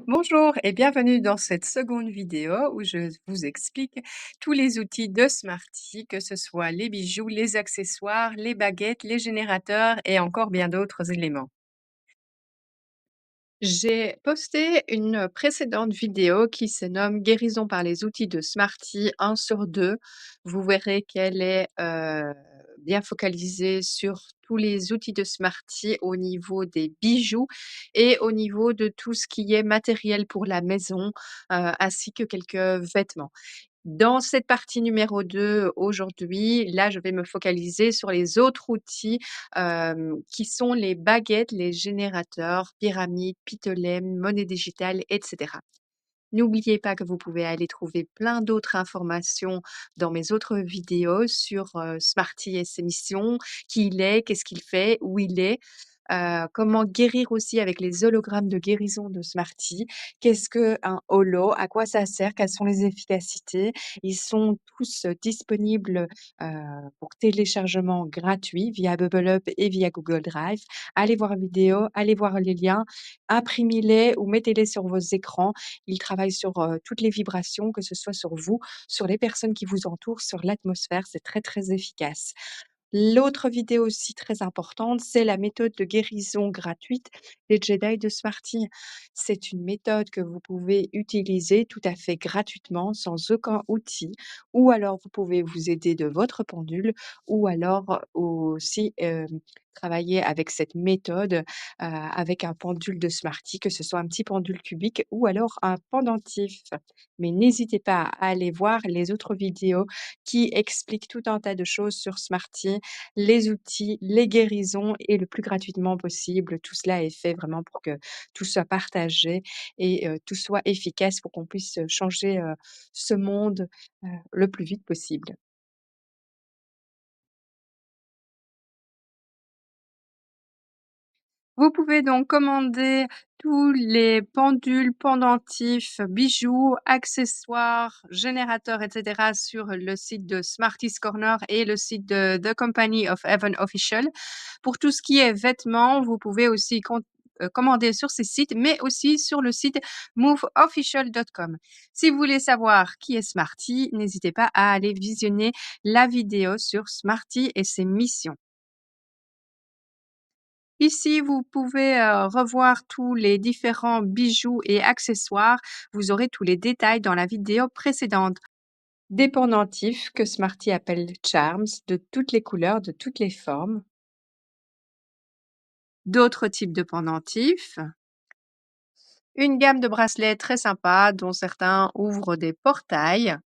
Bonjour et bienvenue dans cette seconde vidéo où je vous explique tous les outils de Smarty, que ce soit les bijoux, les accessoires, les baguettes, les générateurs et encore bien d'autres éléments. J'ai posté une précédente vidéo qui se nomme Guérison par les outils de Smarty 1 sur 2. Vous verrez qu'elle est bien focalisée sur tous les outils de Smarty au niveau des bijoux et au niveau de tout ce qui est matériel pour la maison, ainsi que quelques vêtements. Dans cette partie numéro 2, aujourd'hui, là, je vais me focaliser sur les autres outils, qui sont les baguettes, les générateurs, pyramides, pitolèmes, monnaie digitale et cetera. N'oubliez pas que vous pouvez aller trouver plein d'autres informations dans mes autres vidéos sur, Smarty et ses missions, qui il est, qu'est-ce qu'il fait, où il est, comment guérir aussi avec les hologrammes de guérison de Smarty. Qu'est-ce qu'un holo? À quoi ça sert? Quelles sont les efficacités? Ils sont tous, disponibles, heu, pour téléchargement gratuit via Bubble Up et via Google Drive. Allez voir la vidéo, allez voir les liens, imprimez-les ou mettez-les sur vos écrans. Ils travaillent sur, toutes les vibrations, que ce soit sur vous, sur les personnes qui vous entourent, sur l'atmosphère. C'est très, très efficace. L'autre vidéo aussi très importante, c'est la méthode de guérison gratuite des Jedi de Smarty. C'est une méthode que vous pouvez utiliser tout à fait gratuitement, sans aucun outil, ou alors vous pouvez vous aider de votre pendule, ou alors aussi, travailler avec cette méthode, avec un pendule de Smarty, que ce soit un petit pendule cubique ou alors un pendentif. Mais n'hésitez pas à aller voir les autres vidéos qui expliquent tout un tas de choses sur Smarty, les outils, les guérisons et le plus gratuitement possible. Tout cela est fait vraiment pour que tout soit partagé et tout soit efficace pour qu'on puisse, changer, ce monde, le plus vite possible. Vous pouvez donc commander tous les pendules, pendentifs, bijoux, accessoires, générateurs et cetera sur le site de Smarties Corner et le site de The Company of Heaven Official. Pour tout ce qui est vêtements, vous pouvez aussi commander sur ces sites, mais aussi sur le site moveofficial.com. Si vous voulez savoir qui est Smarty, n'hésitez pas à aller visionner la vidéo sur Smarty et ses missions. Ici, vous pouvez, revoir tous les différents bijoux et accessoires. Vous aurez tous les détails dans la vidéo précédente. Des pendentifs que Smarty appelle charms, de toutes les couleurs, de toutes les formes. D'autres types de pendentifs. Une gamme de bracelets très sympa dont certains ouvrent des portails.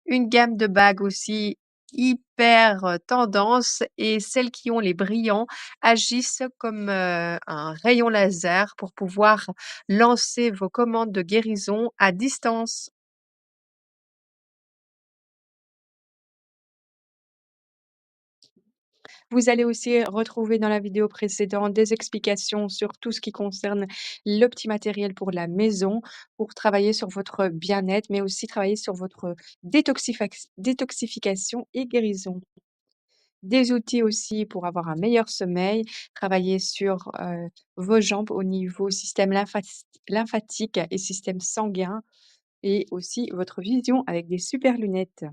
Une gamme de bagues aussi hyper, tendance, et celles qui ont les brillants agissent comme, un rayon laser pour pouvoir lancer vos commandes de guérison à distance. Vous allez aussi retrouver dans la vidéo précédente des explications sur tout ce qui concerne le petit matériel pour la maison, pour travailler sur votre bien-être, mais aussi travailler sur votre détoxification et guérison. Des outils aussi pour avoir un meilleur sommeil, travailler sur, vos jambes au niveau système lymphatique et système sanguin, et aussi votre vision avec des super lunettes.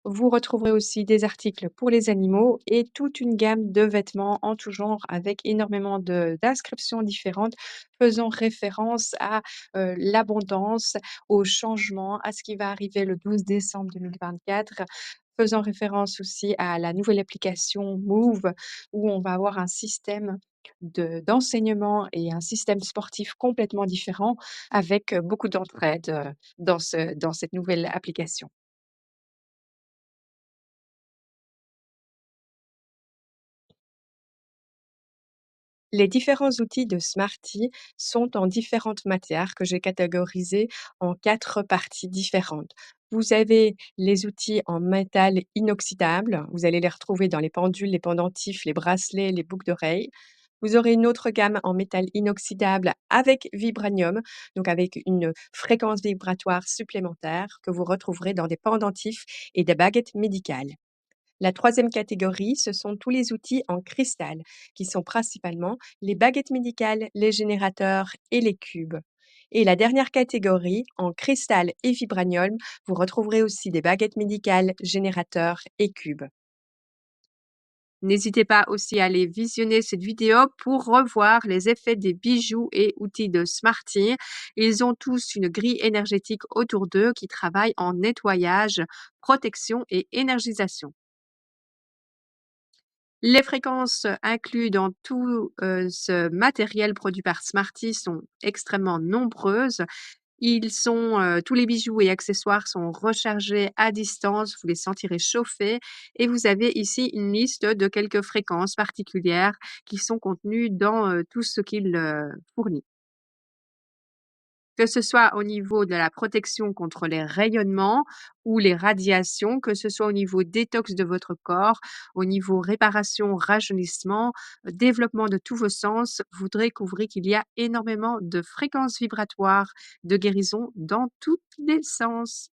Vous retrouverez aussi des articles pour les animaux et toute une gamme de vêtements en tout genre avec énormément d'inscriptions différentes faisant référence à, l'abondance, au changement, à ce qui va arriver le 12 décembre 2024, faisant référence aussi à la nouvelle application Move, où on va avoir un système d'enseignement et un système sportif complètement différent avec, beaucoup d'entraide, dans cette nouvelle application. Les différents outils de Smarty sont en différentes matières que j'ai catégorisées en 4 parties différentes. Vous avez les outils en métal inoxydable, vous allez les retrouver dans les pendules, les pendentifs, les bracelets, les boucles d'oreilles. Vous aurez une autre gamme en métal inoxydable avec vibranium, donc avec une fréquence vibratoire supplémentaire que vous retrouverez dans des pendentifs et des baguettes médicales. La troisième catégorie, ce sont tous les outils en cristal, qui sont principalement les baguettes médicales, les générateurs et les cubes. Et la dernière catégorie, en cristal et vibranium, vous retrouverez aussi des baguettes médicales, générateurs et cubes. N'hésitez pas aussi à aller visionner cette vidéo pour revoir les effets des bijoux et outils de Smarty. Ils ont tous une grille énergétique autour d'eux qui travaille en nettoyage, protection et énergisation. Les fréquences incluses dans tout ce matériel produit par Smarty sont extrêmement nombreuses. Tous les bijoux et accessoires sont rechargés à distance, vous les sentirez chauffer et vous avez ici une liste de quelques fréquences particulières qui sont contenues dans, tout ce qu'il, fournit. Que ce soit au niveau de la protection contre les rayonnements ou les radiations, que ce soit au niveau détox de votre corps, au niveau réparation, rajeunissement, développement de tous vos sens, vous découvrez qu'il y a énormément de fréquences vibratoires de guérison dans tous les sens.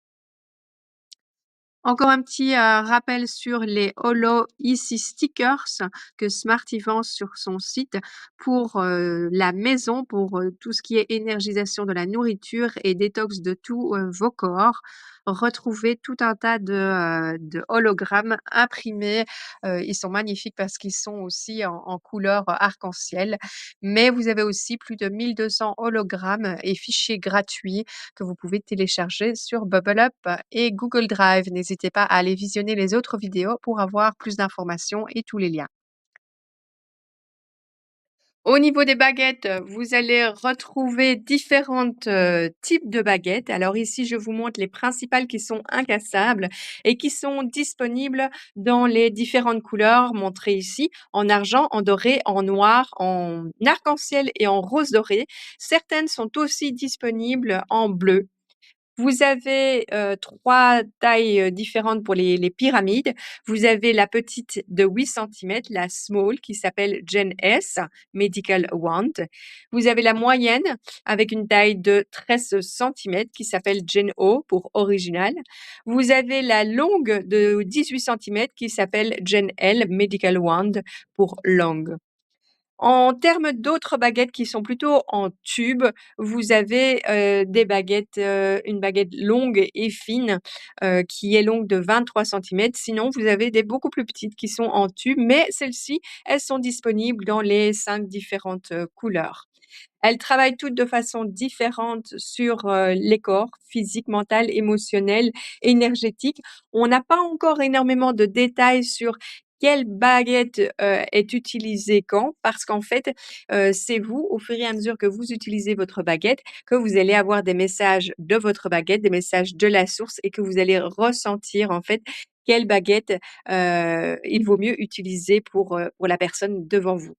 Encore un petit, rappel sur les Holo Easy Stickers que Smarty vend sur son site pour, la maison, pour, tout ce qui est énergisation de la nourriture et détox de tous, vos corps. Retrouvez tout un tas de hologrammes imprimés, ils sont magnifiques parce qu'ils sont aussi en couleur arc-en-ciel. Mais vous avez aussi plus de 1 200 hologrammes et fichiers gratuits que vous pouvez télécharger sur Bubble Up et Google Drive. N'hésitez pas à aller visionner les autres vidéos pour avoir plus d'informations et tous les liens. Au niveau des baguettes, vous allez retrouver différentes, types de baguettes. Alors ici, je vous montre les principales qui sont incassables et qui sont disponibles dans les différentes couleurs montrées ici, en argent, en doré, en noir, en arc-en-ciel et en rose doré. Certaines sont aussi disponibles en bleu. Vous avez, 3 tailles, différentes pour les pyramides. Vous avez la petite de 8 centimètres, la small qui s'appelle Gen S, Medical Wand. Vous avez la moyenne avec une taille de 13 centimètres qui s'appelle Gen O pour original. Vous avez la longue de 18 centimètres qui s'appelle Gen L, Medical Wand pour long. En termes d'autres baguettes qui sont plutôt en tube, vous avez, des baguettes, une baguette longue et fine, qui est longue de 23 centimètres. Sinon, vous avez des beaucoup plus petites qui sont en tube, mais celles-ci, elles sont disponibles dans les 5 différentes, couleurs. Elles travaillent toutes de façon différente sur, les corps, physique, mental, émotionnel, énergétique. On n'a pas encore énormément de détails sur quelle baguette, est utilisée quand, parce qu'en fait, c'est vous, au fur et à mesure que vous utilisez votre baguette, que vous allez avoir des messages de votre baguette, des messages de la source et que vous allez ressentir en fait quelle baguette, il vaut mieux utiliser pour la personne devant vous.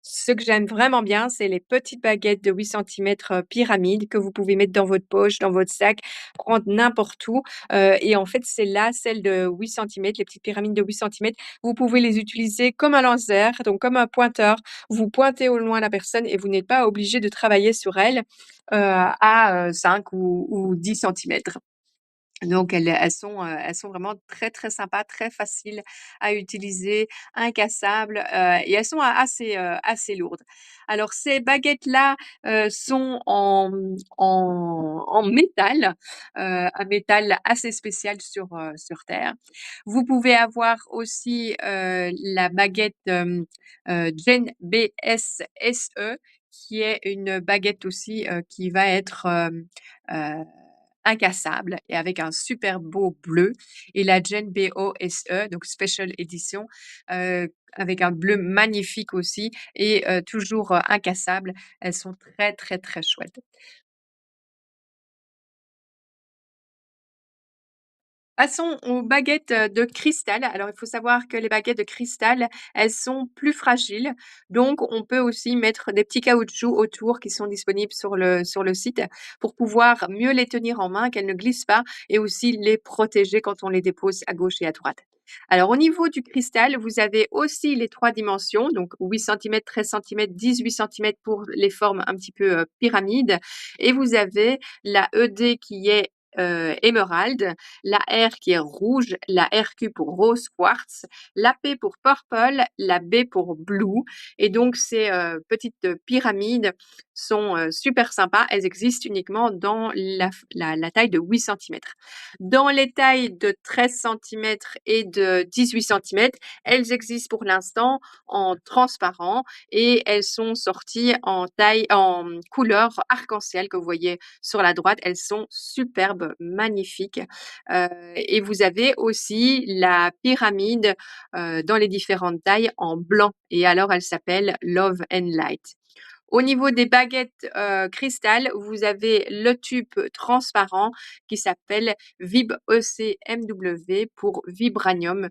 Ce que j'aime vraiment bien, c'est les petites baguettes de 8 centimètres, pyramide que vous pouvez mettre dans votre poche, dans votre sac, prendre n'importe où, et en fait, c'est là, celles de 8 centimètres, les petites pyramides de 8 centimètres, vous pouvez les utiliser comme un laser, donc comme un pointeur. Vous pointez au loin la personne et vous n'êtes pas obligé de travailler sur elle, à 5 ou 10 centimètres. Donc elles sont vraiment très, très sympas, très faciles à utiliser, incassables, et elles sont assez lourdes. Alors ces baguettes-là, sont en métal, un métal assez spécial sur terre. Vous pouvez avoir aussi, la baguette, Gen BS-SE qui est une baguette aussi, qui va être, incassable et avec un super beau bleu et la Gen BO-SE, donc Special Edition, avec un bleu magnifique aussi et toujours, incassable. Elles sont très, très, très chouettes. Passons aux baguettes, de cristal. Alors, il faut savoir que les baguettes de cristal, elles sont plus fragiles, donc on peut aussi mettre des petits caoutchoucs autour qui sont disponibles sur le site pour pouvoir mieux les tenir en main, qu'elles ne glissent pas et aussi les protéger quand on les dépose à gauche et à droite. Alors au niveau du cristal, vous avez aussi les 3 dimensions, donc 8 centimètres, 13 centimètres, 18 centimètres pour les formes un petit peu, pyramides et vous avez la ED qui est émeraude, la R qui est rouge, la RQ pour rose quartz, la P pour purple, la B pour blue. Et donc ces petites pyramides sont super sympas. Elles existent uniquement dans la taille de 8 centimètres. Dans les tailles de 13 centimètres et de 18 centimètres, elles existent pour l'instant en transparent et elles sont sorties en couleur arc-en-ciel que vous voyez sur la droite. Elles sont superbes, magnifiques. Et vous avez aussi la pyramide dans les différentes tailles en blanc. Et alors, elle s'appelle Love and Light. Au niveau des baguettes cristal, vous avez le tube transparent qui s'appelle Vib ECMW pour Vibranium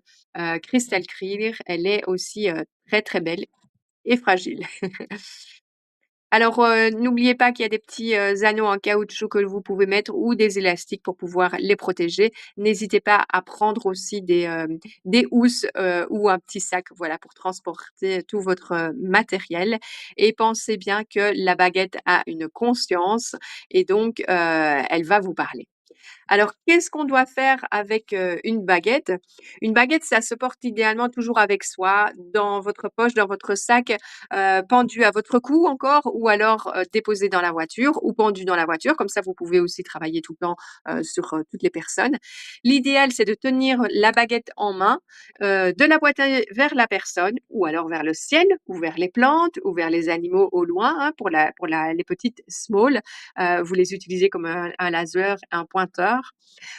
Crystal Clear. Elle est aussi très très belle et fragile. Alors, n'oubliez pas qu'il y a des petits anneaux en caoutchouc que vous pouvez mettre ou des élastiques pour pouvoir les protéger. N'hésitez pas à prendre aussi des housses ou un petit sac, voilà, pour transporter tout votre matériel. Et pensez bien que la baguette a une conscience et donc elle va vous parler. Alors, qu'est-ce qu'on doit faire avec une baguette? Une baguette, ça se porte idéalement toujours avec soi, dans votre poche, dans votre sac, pendu à votre cou encore, ou alors déposé dans la voiture, ou pendu dans la voiture. Comme ça, vous pouvez aussi travailler tout le temps sur toutes les personnes. L'idéal, c'est de tenir la baguette en main, de la pointer vers la personne, ou alors vers le ciel, ou vers les plantes, ou vers les animaux au loin, hein, les petites small. Vous les utilisez comme un laser, un pointeur.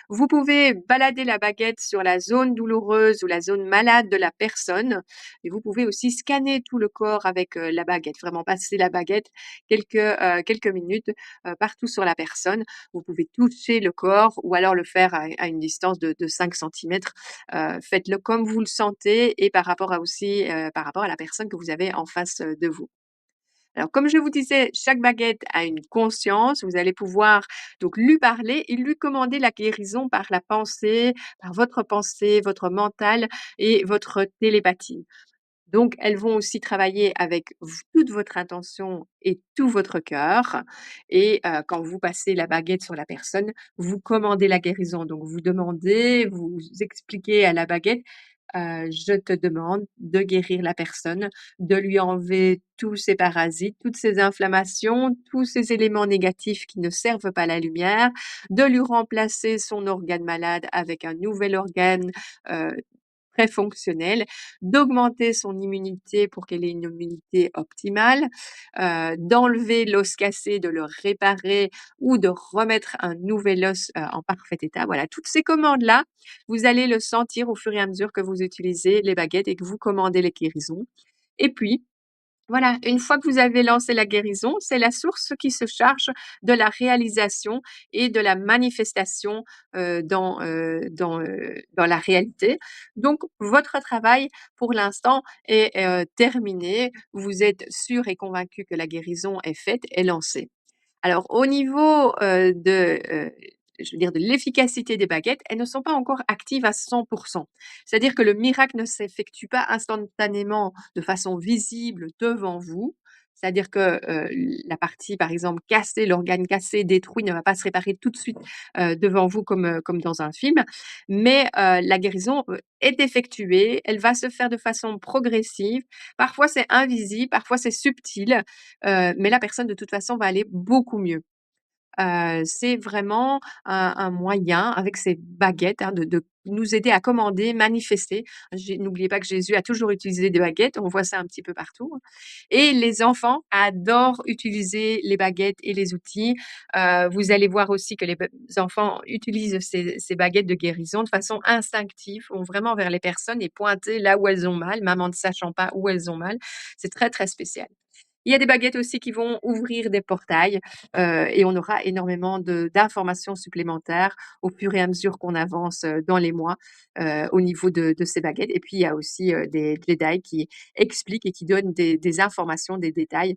Vous pouvez balader la baguette sur la zone douloureuse ou la zone malade de la personne. Et vous pouvez aussi scanner tout le corps avec la baguette, vraiment passer la baguette quelques minutes partout sur la personne. Vous pouvez toucher le corps ou alors le faire à une distance de 5 centimètres. Faites-le comme vous le sentez et par rapport à la personne que vous avez en face de vous. Alors, comme je vous disais, chaque baguette a une conscience. Vous allez pouvoir donc lui parler et lui commander la guérison par la pensée, votre mental et votre télépathie. Donc, elles vont aussi travailler avec toute votre intention et tout votre cœur. Et quand vous passez la baguette sur la personne, vous commandez la guérison. Donc, vous demandez, vous expliquez à la baguette, je te demande de guérir la personne, de lui enlever tous ces parasites, toutes ces inflammations, tous ces éléments négatifs qui ne servent pas la lumière, de lui remplacer son organe malade avec un nouvel organe euh, très fonctionnel, d'augmenter son immunité pour qu'elle ait une immunité optimale, d'enlever l'os cassé, de le réparer ou de remettre un nouvel os en parfait état. Voilà, toutes ces commandes-là, vous allez le sentir au fur et à mesure que vous utilisez les baguettes et que vous commandez les guérisons. Et puis, voilà, une fois que vous avez lancé la guérison, c'est la source qui se charge de la réalisation et de la manifestation dans la réalité. Donc, votre travail, pour l'instant, est terminé. Vous êtes sûr et convaincu que la guérison est faite et lancée. Alors au niveau, je veux dire de l'efficacité des baguettes, elles ne sont pas encore actives à 100. C'est-à-dire que le miracle ne s'effectue pas instantanément de façon visible devant vous. C'est-à-dire que, la partie, par exemple, cassée, l'organe cassé, détruit, ne va pas se réparer tout de suite, devant vous comme dans un film. Mais, la guérison, est effectuée, elle va se faire de façon progressive. Parfois c'est invisible, parfois c'est subtil, mais la personne de toute façon va aller beaucoup mieux. C'est vraiment un moyen avec ces baguettes, hein, de nous aider à commander, manifester. N'oubliez pas que Jésus a toujours utilisé des baguettes, on voit ça un petit peu partout, hein. Et les enfants adorent utiliser les baguettes et les outils. Vous allez voir aussi que les enfants utilisent ces baguettes de guérison de façon instinctive, vont vraiment vers les personnes et pointer là où elles ont mal, même en ne sachant pas où elles ont mal. C'est très, très spécial. Il y a des baguettes aussi qui vont ouvrir des portails, et on aura énormément d'informations supplémentaires au fur et à mesure qu'on avance, dans les mois, au niveau de ces baguettes. Et puis il y a aussi, des Jedi qui expliquent et qui donnent des informations, des détails,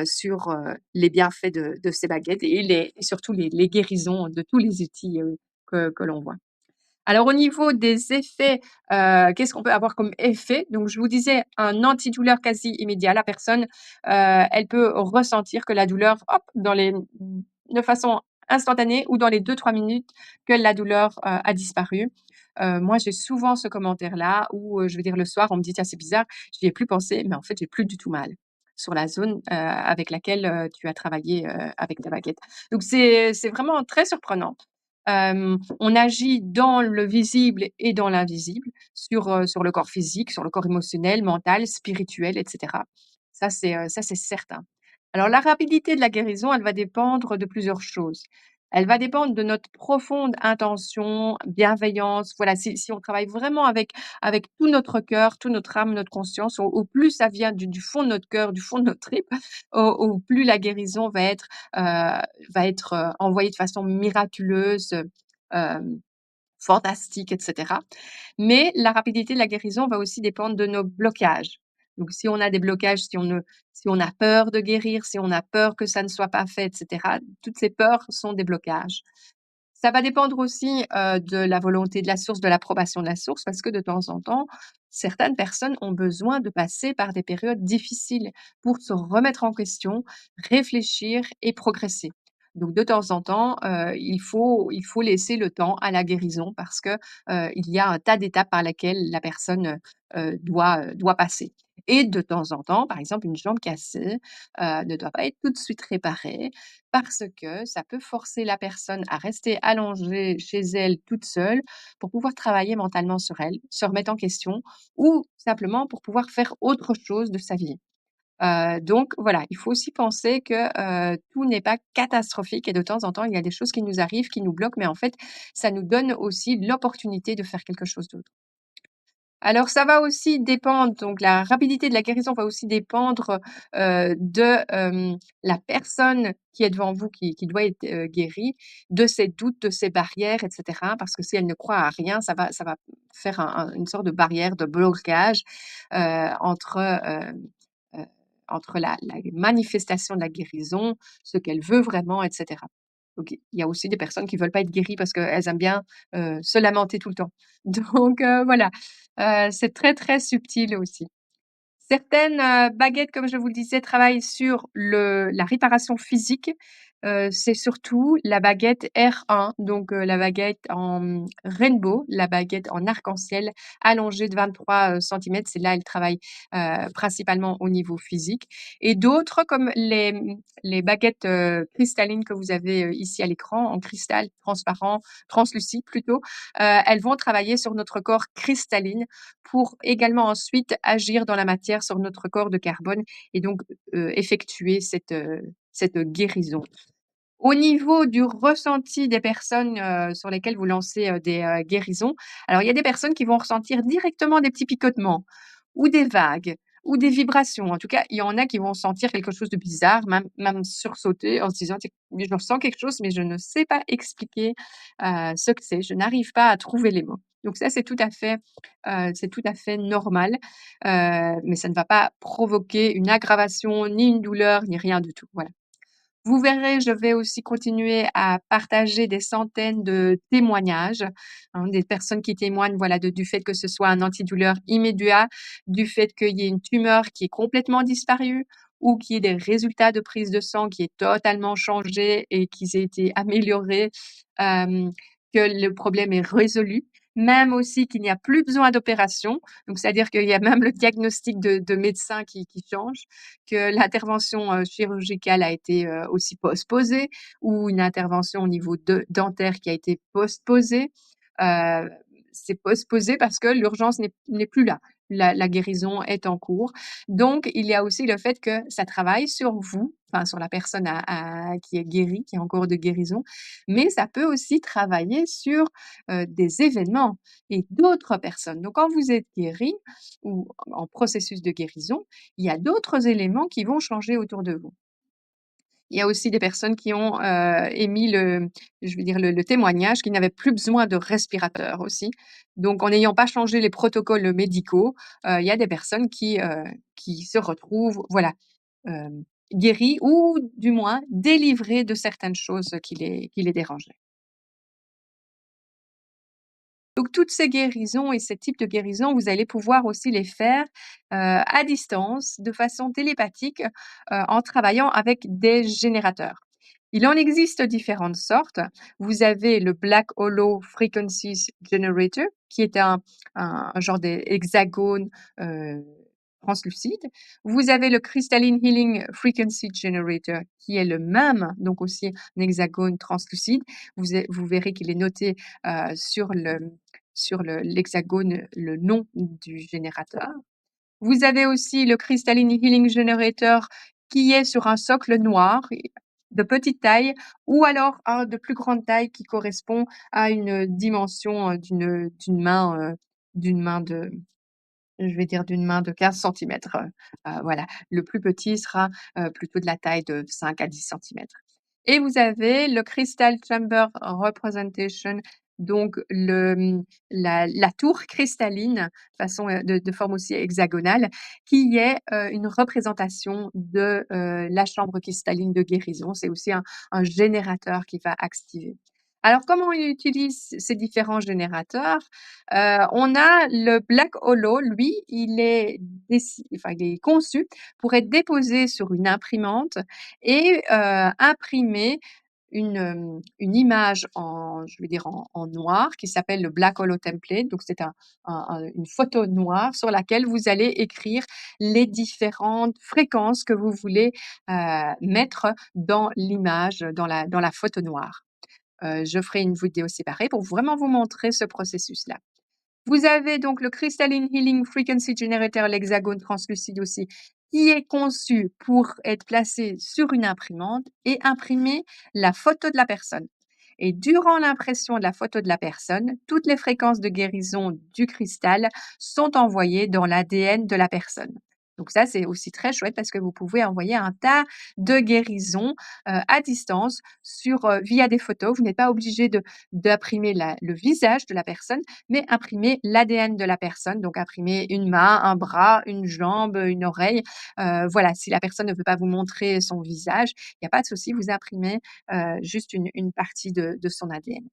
sur, les bienfaits de ces baguettes et surtout les guérisons de tous les outils, que l'on voit. Alors au niveau des effets, qu'est-ce qu'on peut avoir comme effet? Donc je vous disais un antidouleur quasi immédiat. La personne, elle peut ressentir que la douleur, hop, de façon instantané ou dans les 2-3 minutes que la douleur, a disparu. Moi, j'ai souvent ce commentaire-là où, je veux dire le soir, on me dit: «Tiens, c'est bizarre, j'y ai plus pensé, mais en fait, j'ai plus du tout mal sur la zone, avec laquelle, tu as travaillé, avec ta baguette». Donc c'est vraiment très surprenant. On agit dans le visible et dans l'invisible sur le corps physique, sur le corps émotionnel, mental, spirituel et cetera. Ça, c'est certain. Alors la rapidité de la guérison, elle va dépendre de plusieurs choses. Elle va dépendre de notre profonde intention, bienveillance. Voilà, si on travaille vraiment avec tout notre cœur, toute notre âme, notre conscience, au plus ça vient du fond de notre cœur, du fond de notre tripes, au plus la guérison va être envoyée de façon miraculeuse, hem, fantastique et cetera. Mais la rapidité de la guérison va aussi dépendre de nos blocages. Donc si on a des blocages, si on a peur de guérir, si on a peur que ça ne soit pas fait et cetera, toutes ces peurs sont des blocages. Ça va dépendre aussi, de la volonté de la source, de l'approbation de la source, parce que de temps en temps, certaines personnes ont besoin de passer par des périodes difficiles pour se remettre en question, réfléchir et progresser. Donc de temps en temps, il faut laisser le temps à la guérison parce que, il y a un tas d'étapes par lesquelles la personne, doit passer. Et de temps en temps, par exemple, une jambe cassée, ne doit pas être tout de suite réparée parce que ça peut forcer la personne à rester allongée chez elle toute seule pour pouvoir travailler mentalement sur elle, se remettre en question ou simplement pour pouvoir faire autre chose de sa vie. Donc voilà, il faut aussi penser que, tout n'est pas catastrophique et de temps en temps, il y a des choses qui nous arrivent, qui nous bloquent, mais en fait, ça nous donne aussi l'opportunité de faire quelque chose d'autre. Alors ça va aussi dépendre, donc la rapidité de la guérison va aussi dépendre, la personne qui est devant vous, qui doit être, guérie, de ses doutes, de ses barrières et cetera. Parce que si elle ne croit à rien, ça va faire une sorte de barrière, de blocage, entre, heu, entre la manifestation de la guérison, ce qu'elle veut vraiment et cetera. Donc il y a aussi des personnes qui veulent pas être guéries parce qu'elles aiment bien, se lamenter tout le temps. Donc voilà. C'est très, très subtil aussi. Certaines, baguettes, comme je vous le disais, travaillent sur la réparation physique. C'est surtout la baguette R1, donc la baguette en, rainbow, la baguette en arc-en-ciel allongée de 23 centimètres. Celle-là, elle travaille, principalement au niveau physique et d'autres comme les baguettes, cristallines que vous avez, ici à l'écran, en cristal transparent, translucide plutôt, elles vont travailler sur notre corps cristalline pour également ensuite agir dans la matière sur notre corps de carbone et donc, effectuer cette guérison. Au niveau du ressenti des personnes, sur lesquelles vous lancez, des, guérisons, alors il y a des personnes qui vont ressentir directement des petits picotements ou des vagues ou des vibrations. En tout cas, il y en a qui vont sentir quelque chose de bizarre, même sursauter en se disant: «Tiens, mais je ressens quelque chose, mais je ne sais pas expliquer, ce que c'est. Je n'arrive pas à trouver les mots». Donc ça, c'est tout à fait normal, mais ça ne va pas provoquer une aggravation, ni une douleur, ni rien du tout. Voilà. Vous verrez, je vais aussi continuer à partager des centaines de témoignages, hein, des personnes qui témoignent, voilà, du fait que ce soit un antidouleur immédiat, du fait qu'il y ait une tumeur qui est complètement disparue ou qu'il y ait des résultats de prise de sang qui est totalement changé et qu'ils aient été améliorés, hem, que le problème est résolu. Même aussi qu'il n'y a plus besoin d'opération, donc c'est-à-dire qu'il y a même le diagnostic de médecin qui change, que l'intervention, chirurgicale a été, aussi postposée ou une intervention au niveau dentaire qui a été postposée. Heu, c'est postposé parce que l'urgence n'est plus là. La guérison est en cours. Donc il y a aussi le fait que ça travaille sur vous, enfin sur la personne qui est guérie, qui est en cours de guérison, mais ça peut aussi travailler sur, des événements et d'autres personnes. Donc quand vous êtes guéri ou en processus de guérison, il y a d'autres éléments qui vont changer autour de vous. Il y a aussi des personnes qui ont, émis je veux dire le témoignage qu'ils n'avaient plus besoin de respirateur aussi. Donc en n'ayant pas changé les protocoles médicaux, il y a des personnes qui se retrouvent, voilà, guéries ou du moins délivrées de certaines choses qui les dérangeaient. Donc toutes ces guérisons et ces types de guérisons, vous allez pouvoir aussi les faire, à distance, de façon télépathique, en travaillant avec des générateurs. Il en existe différentes sortes. Vous avez le Black Hollow Frequencies Generator, qui est un genre d'hexagone translucide. Vous avez le Crystalline Healing Frequency Generator, qui est le même, donc aussi un hexagone translucide. Vous verrez qu'il est noté sur l'hexagone le nom du générateur. Vous avez aussi le Crystalline Healing Generator qui est sur un socle noir de petite taille ou alors un de plus grande taille qui correspond à une dimension, d'une main de je vais dire d'une main de 15 centimètres. Voilà. Le plus petit sera, plutôt de la taille de 5 à 10 centimètres. Et vous avez le Crystal Chamber Representation, donc la tour cristalline, façon, de forme aussi hexagonale, qui est, une représentation de, la chambre cristalline de guérison. C'est aussi un générateur qui va activer. Alors comment on utilise ces différents générateurs? On a le Black Hollow, lui, il est conçu pour être déposé sur une imprimante et imprimer une image je vais dire en noir qui s'appelle le Black Hollow Template. Donc c'est une photo noire sur laquelle vous allez écrire les différentes fréquences que vous voulez, mettre dans l'image, dans la photo noire. Je ferai une vidéo séparée pour vraiment vous montrer ce processus-là. Vous avez donc le Crystalline Healing Frequency Generator, l'hexagone translucide aussi, qui est conçu pour être placé sur une imprimante et imprimer la photo de la personne. Et durant l'impression de la photo de la personne, toutes les fréquences de guérison du cristal sont envoyées dans l'ADN de la personne. Donc ça, c'est aussi très chouette parce que vous pouvez envoyer un tas de guérisons à distance via des photos. Vous n'êtes pas obligé d'imprimer le visage de la personne, mais imprimer l'ADN de la personne, donc imprimer une main, un bras, une jambe, une oreille. Voilà, si la personne ne veut pas vous montrer son visage, il n'y a pas de souci, vous imprimez juste une partie de son ADN.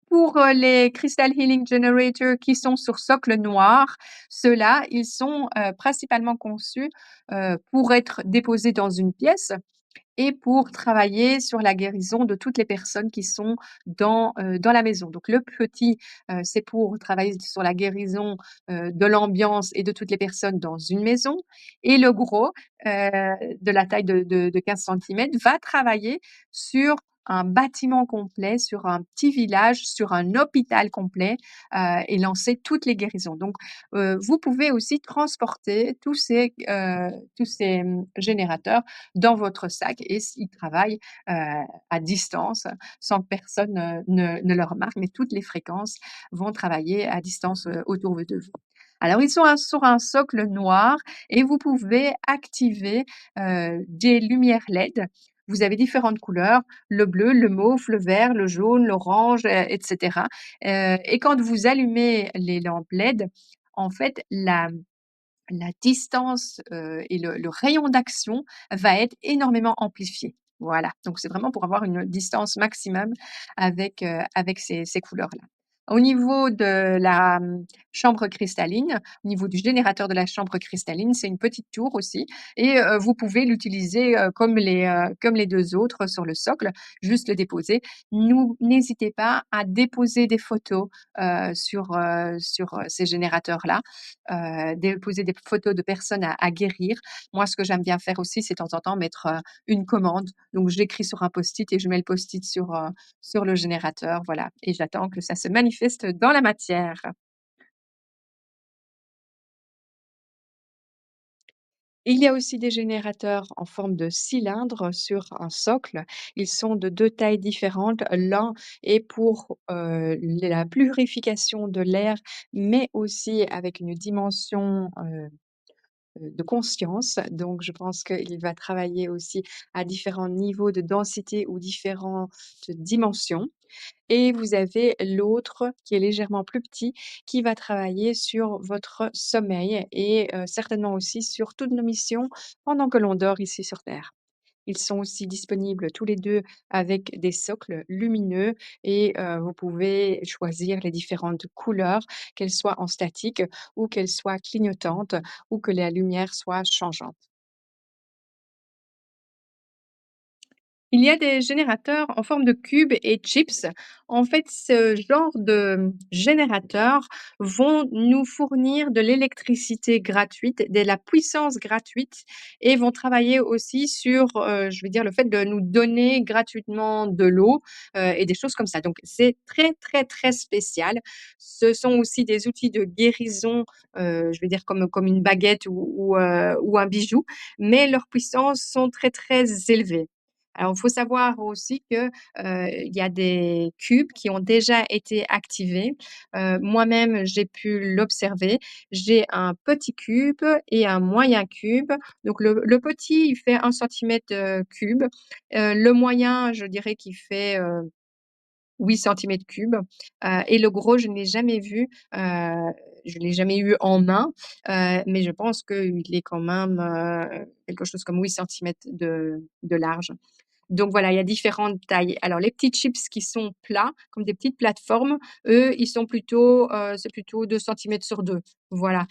Pour les Crystal Healing Generator qui sont sur socle noir, ceux-là, ils sont principalement conçus pour être déposés dans une pièce et pour travailler sur la guérison de toutes les personnes qui sont dans la maison. Donc le petit, c'est pour travailler sur la guérison, de l'ambiance et de toutes les personnes dans une maison et le gros, de la taille de 15 centimètres, va travailler sur un bâtiment complet, sur un petit village, sur un hôpital complet, et lancer toutes les guérisons. Donc, vous pouvez aussi transporter tous ces générateurs dans votre sac et ils travaillent à distance sans que personne ne le remarque, mais toutes les fréquences vont travailler à distance autour de vous. Alors, ils sont sur un socle noir et vous pouvez activer des lumières LED. Vous avez différentes couleurs, le bleu, le mauve, le vert, le jaune, l'orange, etc. Et quand vous allumez les lampes LED, en fait, la distance, et le rayon d'action va être énormément amplifié. Voilà, donc c'est vraiment pour avoir une distance maximum avec ces couleurs-là. Au niveau de la, chambre cristalline, au niveau du générateur de la chambre cristalline, c'est une petite tour aussi et vous pouvez l'utiliser, comme les 2 autres sur le socle, juste le déposer. N'hésitez pas à déposer des photos, sur ces générateurs-là, déposer des photos de personnes à guérir. Moi, ce que j'aime bien faire aussi, c'est de temps en temps mettre une commande. Donc, j'écris sur un post-it et je mets le post-it sur le générateur. Voilà. Et j'attends que ça se manifeste dans la matière. Il y a aussi des générateurs en forme de cylindre sur un socle. Ils sont de 2 tailles différentes. L'un est pour la purification de l'air, mais aussi avec une dimension de conscience. Donc, je pense qu'il va travailler aussi à différents niveaux de densité ou différentes dimensions. Et vous avez l'autre qui est légèrement plus petit, qui va travailler sur votre sommeil et certainement aussi sur toutes nos missions pendant que l'on dort ici sur Terre. Ils sont aussi disponibles tous les 2 avec des socles lumineux et vous pouvez choisir les différentes couleurs, qu'elles soient en statique ou qu'elles soient clignotantes ou que la lumière soit changeante. Il y a des générateurs en forme de cubes et chips. En fait, ce genre de générateurs vont nous fournir de l'électricité gratuite, de la puissance gratuite et vont travailler aussi sur, je veux dire, le fait de nous donner gratuitement de l'eau, et des choses comme ça. Donc c'est très, très, très spécial. Ce sont aussi des outils de guérison, je veux dire comme une baguette ou un bijou, mais leurs puissances sont très, très élevées. Alors, il faut savoir aussi que, il y a des cubes qui ont déjà été activés. Moi-même, j'ai pu l'observer. J'ai un petit cube et un moyen cube. Donc le petit, il fait 1 cm cube. Le moyen, je dirais qu'il fait, 8 cm3, et le gros, je ne l'ai jamais vu, je l'ai jamais eu en main, mais je pense qu'il est quand même, quelque chose comme 8 centimètres de large. Donc voilà, il y a différentes tailles. Alors les petits chips qui sont plats, comme des petites plateformes, eux, ils sont plutôt, c'est plutôt 2 centimètres sur 2. Voilà,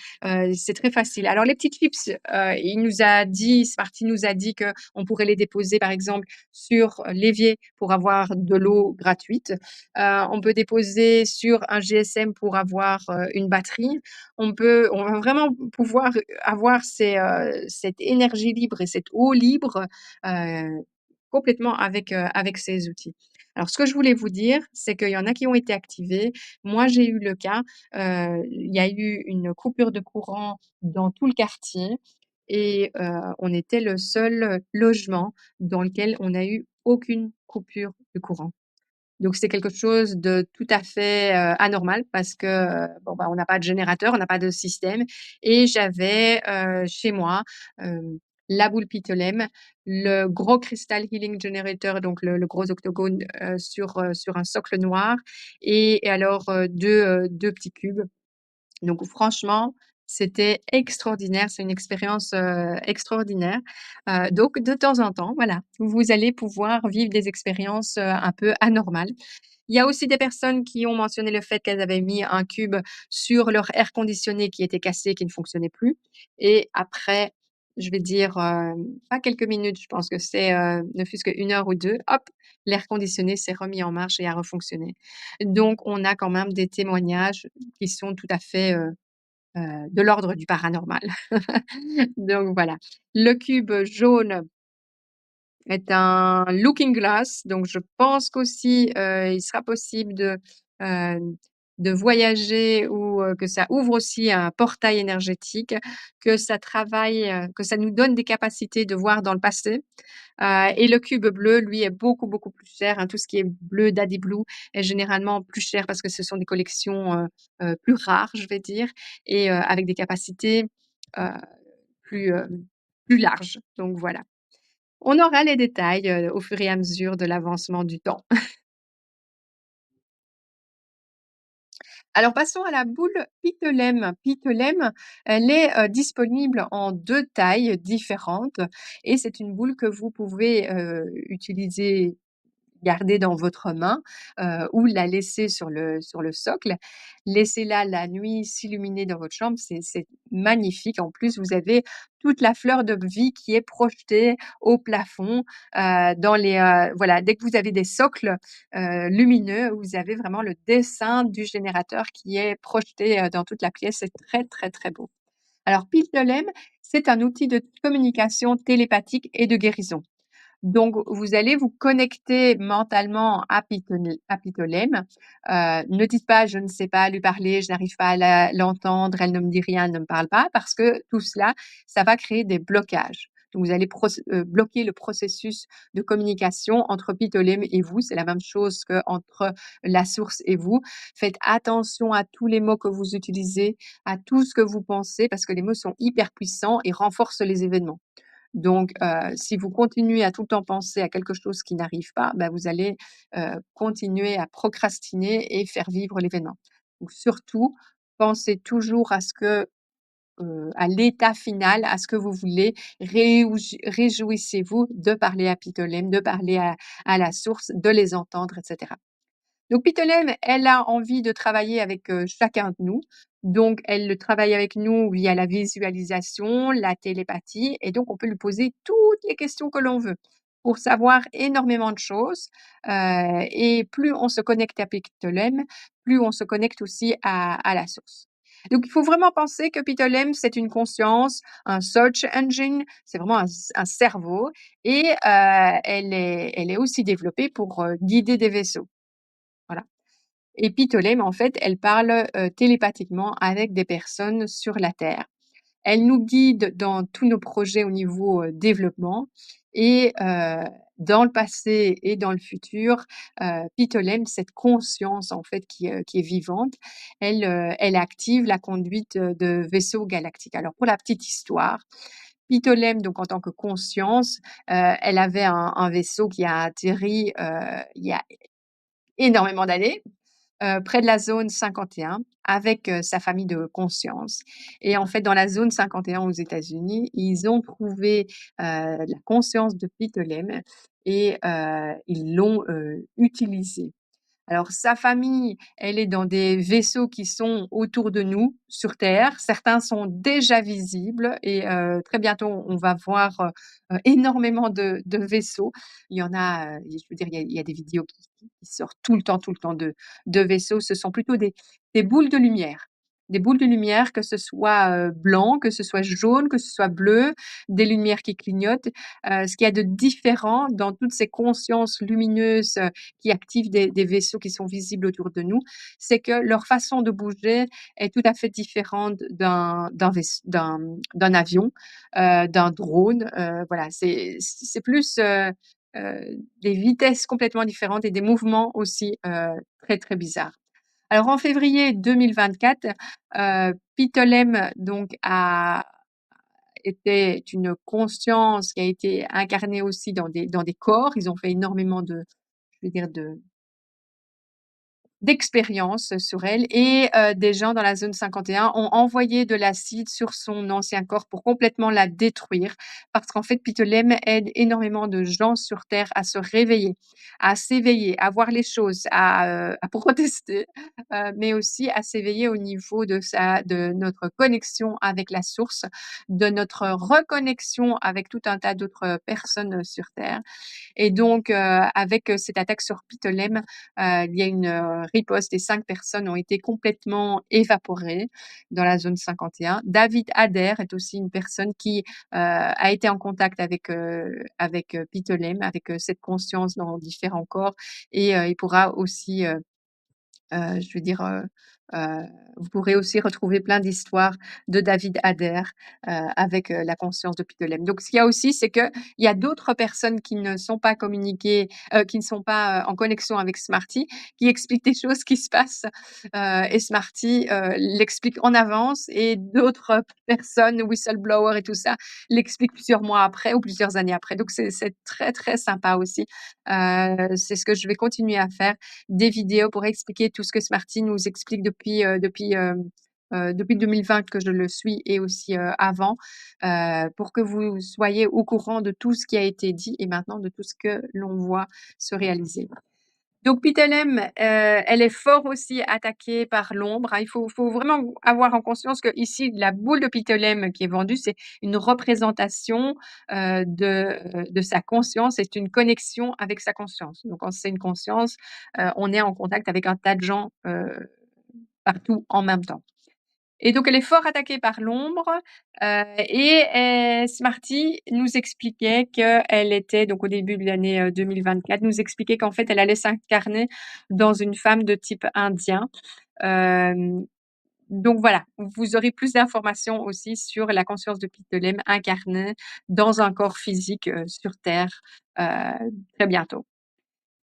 c'est très facile. Alors les petits chips, il nous a dit Smarty nous a dit qu'on pourrait les déposer, par exemple, sur l'évier pour avoir de l'eau gratuite. On peut déposer sur un GSM pour avoir, une batterie. On va vraiment pouvoir avoir cette énergie libre et cette eau libre, heu complètement avec ces outils. Alors ce que je voulais vous dire, c'est qu'il y en a qui ont été activés. Moi, j'ai eu le cas, il y a eu une coupure de courant dans tout le quartier et on était le seul logement dans lequel on n'a eu aucune coupure de courant. Donc c'est quelque chose de tout à fait, anormal parce que, bon, bah, on n'a pas de générateur, on n'a pas de système et j'avais, chez moi, la boule Pitolem, le gros Crystal Healing Generator, donc le gros octogone, sur un socle noir et alors, 2 petits cubes. Donc franchement, c'était extraordinaire, c'est une expérience, extraordinaire. Donc de temps en temps, voilà, vous allez pouvoir vivre des expériences, un peu anormales. Il y a aussi des personnes qui ont mentionné le fait qu'elles avaient mis un cube sur leur air conditionné qui était cassé, qui ne fonctionnait plus et après, je vais dire, pas quelques minutes, je pense que c'est, ne fût-ce qu'1 heure ou 2, hop, l'air conditionné s'est remis en marche et a refonctionné. Donc on a quand même des témoignages qui sont tout à fait, de l'ordre du paranormal. Donc voilà. Le cube jaune est un looking glass, donc je pense qu'aussi, il sera possible de voyager ou, que ça ouvre aussi un portail énergétique, que ça travaille, que ça nous donne des capacités de voir dans le passé. Et le cube bleu, lui, est beaucoup, beaucoup plus cher, hein. Tout ce qui est bleu, Daddy Blue est généralement plus cher parce que ce sont des collections, plus rares, je vais dire et avec des capacités, heu, plus, plus larges. Donc voilà. On aura les détails, au fur et à mesure de l'avancement du temps. Alors passons à la boule Pitolem. Pitolem, elle est, disponible en 2 tailles différentes et c'est une boule que vous pouvez, utiliser garder dans votre main, ou la laisser sur le socle. Laissez-la la nuit s'illuminer dans votre chambre, c'est magnifique. En plus, vous avez toute la fleur de vie qui est projetée au plafond, dans les, voilà, dès que vous avez des socles, lumineux, vous avez vraiment le dessin du générateur qui est projeté, dans toute la pièce. C'est très, très, très beau. Alors Pile-de-Lem, c'est un outil de communication télépathique et de guérison. Donc, vous allez vous connecter mentalement à Pitolem. Ne dites pas: «Je ne sais pas lui parler, je n'arrive pas à l'entendre, elle ne me dit rien, elle ne me parle pas», parce que tout cela, ça va créer des blocages. Donc vous allez bloquer le processus de communication entre Pitolem et vous. C'est la même chose qu'entre la source et vous. Faites attention à tous les mots que vous utilisez, à tout ce que vous pensez, parce que les mots sont hyper puissants et renforcent les événements. Donc, si vous continuez à tout le temps penser à quelque chose qui n'arrive pas, bah, vous allez, continuer à procrastiner et faire vivre l'événement. Donc surtout, pensez toujours à ce que, à l'état final, à ce que vous voulez. Réjouissez-vous de parler à Pitolem, de parler à la source, de les entendre et cetera. Donc Pitolem, elle a envie de travailler avec, chacun de nous. Donc elle le travaille avec nous via la visualisation, la télépathie et donc on peut lui poser toutes les questions que l'on veut. pour savoir énormément de choses, et plus on se connecte à Pictolen, plus on se connecte aussi à la source. Donc il faut vraiment penser que Pictolen, c'est une conscience, un search engine, c'est vraiment un cerveau et elle est aussi développée pour, guider des vaisseaux. Voilà. Et Pictolen, en fait, elle parle, télépathiquement avec des personnes sur la Terre. Elle nous guide dans tous nos projets au niveau, développement et dans le passé et dans le futur, Pictolen, cette conscience en fait qui est vivante, elle active la conduite, de vaisseaux galactiques. Alors pour la petite histoire, Pictolen donc en tant que conscience, elle avait un vaisseau qui a atterri, il y a énormément d'années, près de la zone 51 avec, sa famille de conscience et en fait, dans la zone 51 aux États-Unis, ils ont trouvé, la conscience de Pictolen et ils l'ont, utilisée. Alors sa famille, elle est dans des vaisseaux qui sont autour de nous, sur Terre. Certains sont déjà visibles et très bientôt on va voir, énormément de vaisseaux. Il y en a, je veux dire, il y a des vidéos qui sortent tout le temps de vaisseaux. Ce sont plutôt des boules de lumière. Des boules de lumière, que ce soit, blanc, que ce soit jaune, que ce soit bleu, des lumières qui clignotent. Ce qu'il y a de différent dans toutes ces consciences lumineuses, qui activent des vaisseaux qui sont visibles autour de nous, c'est que leur façon de bouger est tout à fait différente d'un avion, d'un drone, voilà, c'est plus, des vitesses complètement différentes et des mouvements aussi, très, très bizarres. Alors en février 2024, Pictolen donc a était une conscience qui a été incarnée aussi dans des corps. Ils ont fait énormément de je veux dire d'expériences sur elle et des gens dans la zone 51 ont envoyé de l'acide sur son ancien corps pour complètement la détruire. Parce qu'en fait, Pictolen aide énormément de gens sur terre à se réveiller, à s'éveiller, à voir les choses, à protester, mais aussi à s'éveiller au niveau de notre connexion avec la source, de notre reconnexion avec tout un tas d'autres personnes, sur terre et donc, avec, cette attaque sur Pictolen, il y a une, riposte et 5 personnes ont été complètement évaporées dans la zone 51. David Adair est aussi une personne qui, a été en contact avec Pictolen, avec, cette conscience dans différents corps et il pourra aussi, je veux dire, vous pourrez aussi retrouver plein d'histoires de David Adair, avec, la conscience de Pictolen. Donc ce qu'il y a aussi, c'est qu'il y a d'autres personnes qui ne sont pas communiquées, qui ne sont pas, en connexion avec Smarty, qui expliquent des choses qui se passent, et Smarty, l'explique en avance et d'autres personnes, whistleblowers et tout ça, l'expliquent plusieurs mois après ou plusieurs années après. Donc c'est très, très sympa aussi. C'est ce que je vais continuer à faire des vidéos pour expliquer tout ce que Smarty nous explique depuis 2020 que je le suis et aussi, avant, pour que vous soyez au courant de tout ce qui a été dit et maintenant de tout ce que l'on voit se réaliser. Donc Pithilem, elle est fort aussi attaquée par l'ombre, hein. Il faut vraiment avoir en conscience qu'ici, la boule de Pithilem qui est vendue, c'est une représentation, de sa conscience, c'est une connexion avec sa conscience. Donc quand c'est une conscience, on est en contact avec un tas de gens, partout en même temps. Et donc elle est fort attaquée par l'ombre, et Smarty nous expliquait qu'elle était donc au début de l'année, 2024, nous expliquait qu'en fait elle allait s'incarner dans une femme de type indien. Hem, donc voilà, vous aurez plus d'informations aussi sur la conscience de Pictolen incarnée dans un corps physique, sur terre, heu, très bientôt.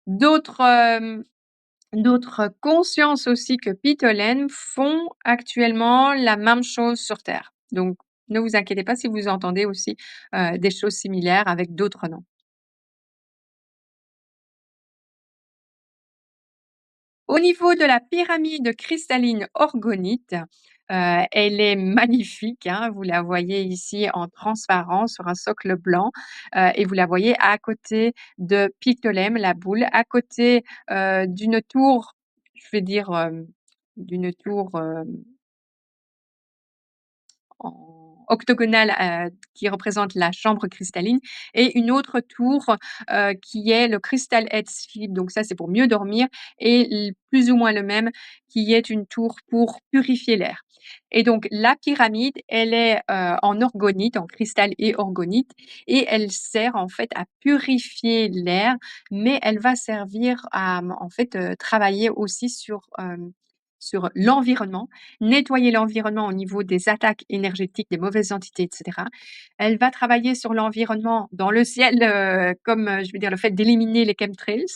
D'autres, D'autres consciences aussi que Pictolen font actuellement la même chose sur terre. Donc ne vous inquiétez pas si vous entendez aussi, des choses similaires avec d'autres noms. Au niveau de la pyramide cristalline orgonite, elle est magnifique, hein. Vous la voyez ici en transparent sur un socle blanc, et vous la voyez à côté de Pictolen, la boule, à côté, d'une tour, je vais dire, d'une tour, octogonale, qui représente la chambre cristalline et une autre tour, qui est le Crystal Head Sleep, donc ça, c'est pour mieux dormir et plus ou moins le même, qui est une tour pour purifier l'air et donc la pyramide, elle est, en orgonite, en cristal et orgonite et elle sert en fait à purifier l'air, mais elle va servir à, en fait, travailler aussi sur l'environnement, nettoyer l'environnement au niveau des attaques énergétiques, des mauvaises entités et cetera. Elle va travailler sur l'environnement dans le ciel, comme, je veux dire le fait d'éliminer les chemtrails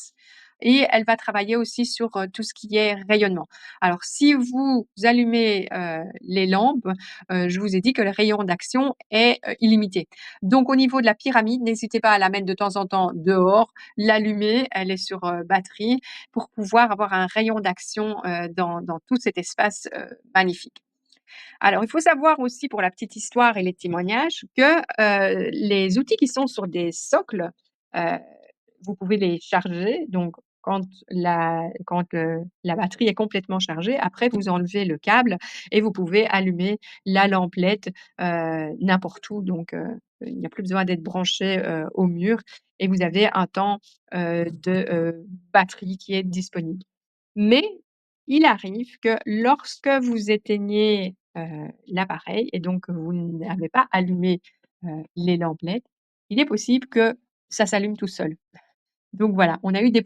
et elle va travailler aussi sur, tout ce qui est rayonnement. Alors si vous allumez, les lampes, je vous ai dit que le rayon d'action est, illimité. Donc au niveau de la pyramide, n'hésitez pas à la mettre de temps en temps dehors, l'allumer, elle est sur, batterie pour pouvoir avoir un rayon d'action, dans tout cet espace, magnifique. Alors, il faut savoir aussi pour la petite histoire et les témoignages que, les outils qui sont sur des socles, heu, vous pouvez les charger donc quand la batterie est complètement chargée, après vous enlevez le câble et vous pouvez allumer la lampe LED, n'importe où donc il n'y a plus besoin d'être branché, au mur et vous avez un temps, batterie qui est disponible. Mais il arrive que lorsque vous éteignez, l'appareil et donc que vous n'avez pas allumé, les lampes LED, il est possible que ça s'allume tout seul. Donc voilà, on a eu des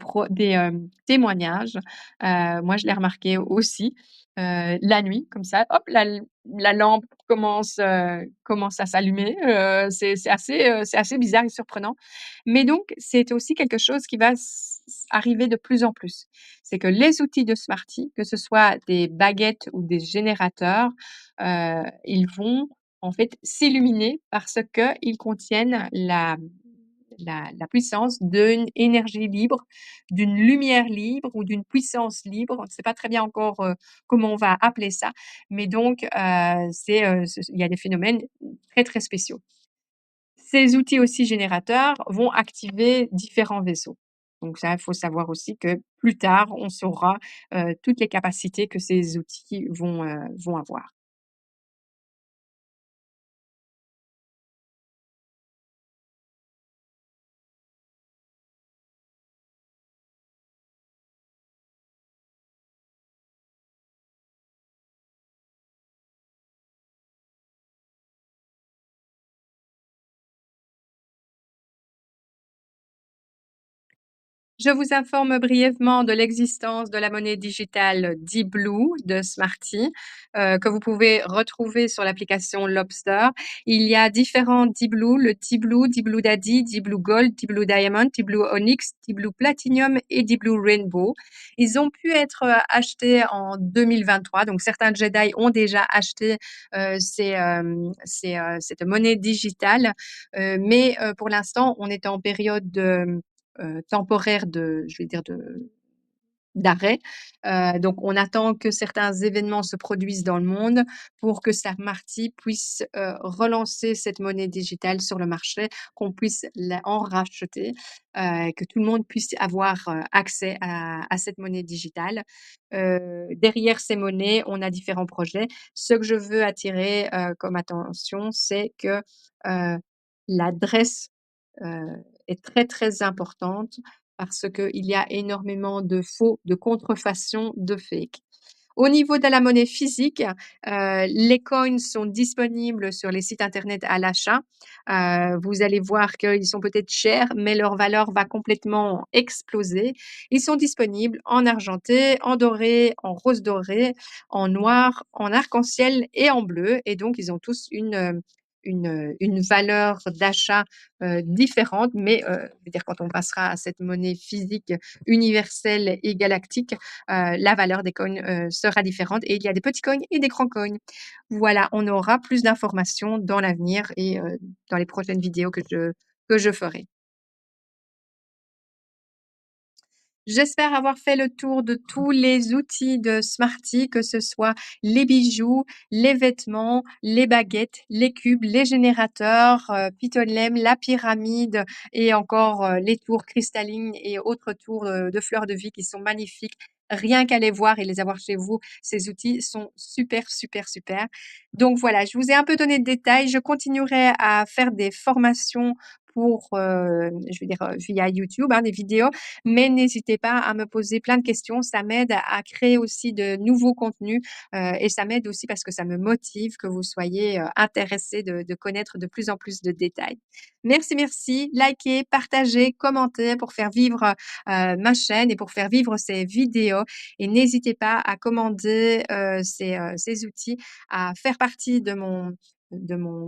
témoignages, moi je l'ai remarqué aussi, la nuit comme ça, hop, la lampe commence à s'allumer, c'est assez bizarre et surprenant. Mais donc c'est aussi quelque chose qui va arriver de plus en plus. C'est que les outils de Smarty, que ce soit des baguettes ou des générateurs, ils vont en fait s'illuminer parce qu'ils contiennent la puissance d'une énergie libre, d'une lumière libre ou d'une puissance libre. On ne sait pas très bien encore, comment on va appeler ça, mais donc il y a des phénomènes très, très spéciaux. Ces outils aussi générateurs vont activer différents vaisseaux. Donc ça, il faut savoir aussi que plus tard, on saura, toutes les capacités que ces outils vont avoir. Je vous informe brièvement de l'existence de la monnaie digitale D-Blue de Smarty, que vous pouvez retrouver sur l'application Lobster. Il y a différents D-Blue, le D-Blue, D-Blue Daddy, D-Blue Gold, D-Blue Diamond, D-Blue Onyx, D-Blue Platinum et D-Blue Rainbow. Ils ont pu être, achetés en 2023, donc certains Jedi ont déjà acheté, cette monnaie digitale, mais pour l'instant, on est en période temporaire de je vais dire d'arrêt. Donc on attend que certains événements se produisent dans le monde pour que Samarty puisse, relancer cette monnaie digitale sur le marché, qu'on puisse la en racheter, que tout le monde puisse avoir, accès à cette monnaie digitale. Derrière ces monnaies, on a différents projets. Ce que je veux attirer, comme attention, c'est que, l'adresse, est très, très importante parce qu'il y a énormément de faux, de contrefaçons, de fake. Au niveau de la monnaie physique, les coins sont disponibles sur les sites internet à l'achat. Vous allez voir qu'ils sont peut-être chers, mais leur valeur va complètement exploser. Ils sont disponibles en argenté, en doré, en rose doré, en noir, en arc-en-ciel et en bleu et donc ils ont tous une valeur d'achat, différente mais je veux dire quand on passera à cette monnaie physique universelle et galactique, la valeur des coins, sera différente et il y a des petits coins et des grands coins. Voilà, on aura plus d'informations dans l'avenir et dans les prochaines vidéos que je ferai. J'espère avoir fait le tour de tous les outils de Smarty, que ce soit les bijoux, les vêtements, les baguettes, les cubes, les générateurs, Pitolem, la pyramide et encore, les tours cristallines et autres tours, de fleurs de vie qui sont magnifiques. Rien qu'à les voir et les avoir chez vous, ces outils sont super, super, super. Donc voilà, je vous ai un peu donné de détails. Je continuerai à faire des formations pour, je veux dire, via YouTube, hein, des vidéos, mais n'hésitez pas à me poser plein de questions. Ça m'aide à créer aussi de nouveaux contenus, et ça m'aide aussi parce que ça me motive que vous soyez, intéressés de connaître de plus en plus de détails. Merci, merci. Likez, partagez, commentez pour faire vivre, ma chaîne et pour faire vivre ces vidéos et n'hésitez pas à commander, ces outils, à faire partie de mon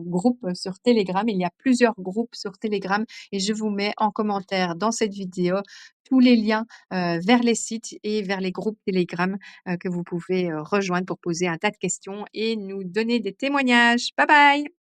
groupe sur Telegram. Il y a plusieurs groupes sur Telegram et je vous mets en commentaire dans cette vidéo tous les liens, vers les sites et vers les groupes Telegram, que vous pouvez, rejoindre pour poser un tas de questions et nous donner des témoignages. Bye bye.